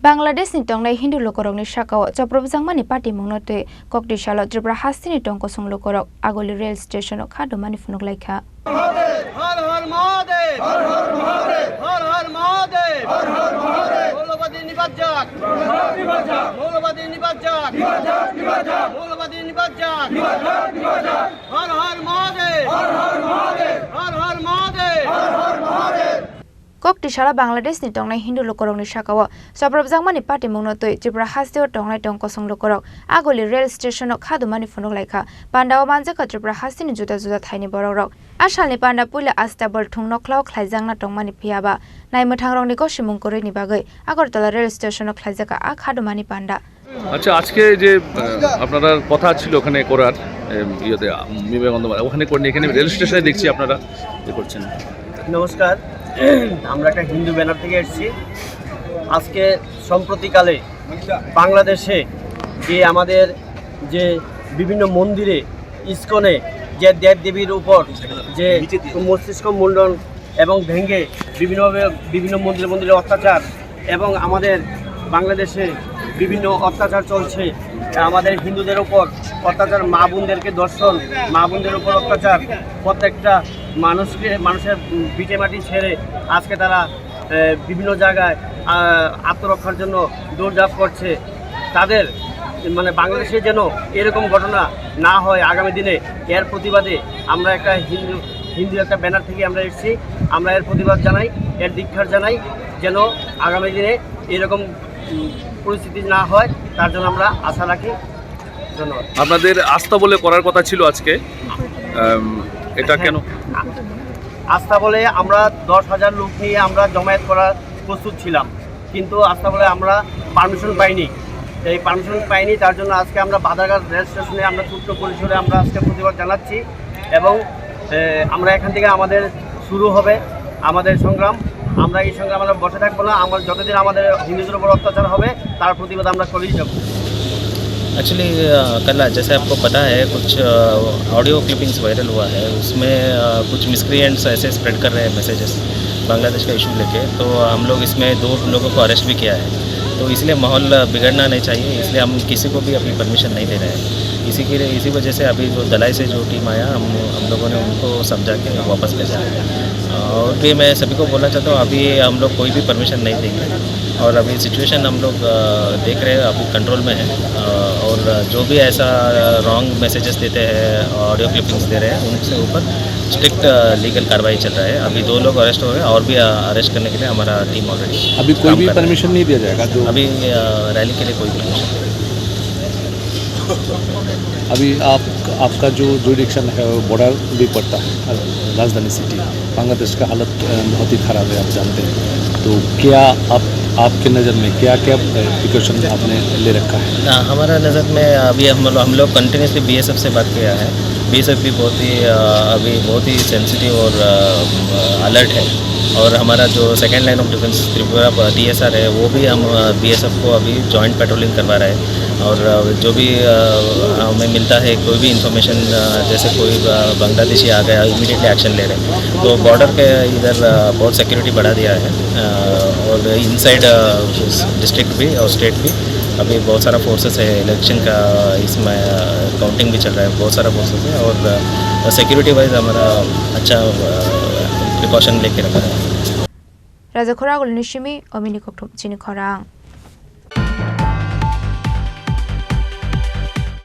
Bangladesh ni tongnai Hindu lokorok ni sakao Chaprobjangmani party mungnotui Koktisalo Tripura Hastini tongkosong lokorok Agoli rail station o khadomani funuk laikha. Har har Mahadev! Har har Mahadev! Har har Mahadev! Har har Mahadev! Moulabadi nibajjak! Nibajjak! Moulabadi nibajjak! Nibajjak! Nibajjak! Moulabadi nibajjak! Nibajjak! Nibajjak! Har har Mahadev! Har har Mahadev! Har har Mahadev! Har har Mahadev! Koktisala Bangladesh ni tongnai Hindu lokorok ni sakao Chaprobjangmani party mungnotui Tripura Hastini tongnai tongkosong lokorok Agoli rail station o khadomani funuk laikha. Pandao manjaka Tripura Hastini juda juda thaini borok Asalni panda puila astabol thung noklau khlaijangna tongmani phiaba naimothangrok ni kosimung koroi ni bagai Agartala rail station o khlaijaka a khadomani panda. আচ্ছা আজকে যে আপনারা কথা ছিল ওখানে করার ইয়েতে বিবেকানন্দ ওখানে করে এখানে রেল স্টেশনে দেখছি আপনারা ইয়ে করছেন। নমস্কার, আমরা একটা হিন্দু ব্যানার থেকে এসেছি। আজকে সম্প্রতিকালে বাংলাদেশে যে আমাদের যে বিভিন্ন মন্দিরে ইসকনে যে দেবদেবীর উপর যে মস্তিষ্ক মুন্ডন এবং ভেঙে বিভিন্ন মন্দিরে অত্যাচার এবং আমাদের বাংলাদেশে বিভিন্ন অত্যাচার চলছে, আমাদের হিন্দুদের উপর অত্যাচার, মা বোনদেরকে দর্শন, মা বোনদের উপর অত্যাচার, প্রত্যেকটা মানুষের ভিটে মাটি ছেড়ে আজকে তারা বিভিন্ন জায়গায় আত্মরক্ষার জন্য দৌড়ঝাঁপ করছে। তাদের মানে বাংলাদেশে যেন এরকম ঘটনা না হয় আগামী দিনে, এর প্রতিবাদে আমরা একটা হিন্দু একটা ব্যানার থেকে আমরা এসেছি। আমরা এর প্রতিবাদ জানাই, এর ধিক্কার জানাই, যেন আগামী দিনে এরকম পরিস্থিতি না হয় তার জন্য আমরা আশা রাখি। ধন্যবাদ। আপনাদের আস্থা বলে করার কথা ছিল আজকে, এটা কেন? আস্থা বলে আমরা 10,000 লোক নিয়ে আমরা জমায়েত করার প্রস্তুত ছিলাম, কিন্তু আস্থা বলে আমরা পারমিশন পাইনি। এই পারমিশন পাইনি, তার জন্য আজকে আমরা বাদারঘাট রেল স্টেশনে আমরা ছোট্ট পরিসরে আমরা আজকে প্রতিবাদ জানাচ্ছি এবং আমরা এখান থেকে আমাদের শুরু হবে আমাদের সংগ্রাম। আমরা এই সংগ্রাম আমরা বসে থাকবো না, আমরা যতদিন আমাদের হিন্দুদের উপর অত্যাচার হবে তার প্রতিবাদ আমরা করেই যাব। एक्चुअली कल जैसे आपको पता है कुछ ऑडियो क्लिपिंग्स वायरल हुआ है, उसमें कुछ मिसक्रिएंट्स ऐसे स्प्रेड कर रहे हैं मैसेजेस बांग्लादेश का इशू लेके, तो हम लोग इसमें 2 लोगों को अरेस्ट भी किया है। तो इसलिए माहौल बिगड़ना नहीं चाहिए, इसलिए हम किसी को भी अपनी परमिशन नहीं दे रहे हैं। इसी वजह से अभी जो दलाई से जो टीम आया, हम लोगों ने उनको समझा के वापस भेजा है। और भी मैं सभी को बोलना चाहता हूँ, अभी हम लोग कोई भी परमिशन नहीं देंगे और अभी सिचुएशन हम लोग देख रहे हैं, अभी कंट्रोल में है। और जो भी ऐसा रॉन्ग मैसेजेस देते हैं, ऑडियो क्लिपिंग्स दे रहे हैं, उनसे ऊपर स्ट्रिक्ट लीगल कार्रवाई चल रहा है। अभी 2 लोग अरेस्ट हो गए और भी अरेस्ट करने के लिए हमारा टीम ऑलरेडी अभी कोई भी परमिशन नहीं दिया जाएगा? तो अभी रैली के लिए कोई परमिशन नहीं। अभी आपका जो जुडिक्शन है वो बॉर्डर भी पड़ता है राजधानी सिटी, बांग्लादेश का हालत बहुत ही ख़राब है, आप जानते हैं। तो क्या आपके नज़र में क्या प्रिकॉशन आपने ले रखा है? हमारा नज़र में अभी हम लोग कंटिन्यूसली बीएसएफ से बात किया है। बीएसएफ भी अभी बहुत ही सेंसिटिव और अलर्ट है। और हमारा जो second line of defence Tripura TSR है, वो भी हम बीएसएफ को अभी जॉइंट पेट्रोलिंग करवा रहे हैं। और जो भी हमें मिलता है कोई भी इंफॉर्मेशन, जैसे कोई बांग्लादेशी आ गया, इमीडिएटली एक्शन ले रहे हैं। तो बॉर्डर के इधर बहुत सिक्योरिटी बढ़ा दिया है। और इनसाइड डिस्ट्रिक्ट भी और स्टेट भी अभी बहुत सारा फोर्सेस है। इलेक्शन का इसमें काउंटिंग भी चल रहा है, बहुत सारा फोर्सेस है। और सिक्योरिटी वाइज हमारा अच्छा प्रिकॉशन लेके रखा है। Raja Khoragul Nishimi, Omini Koktum Chini Khorang.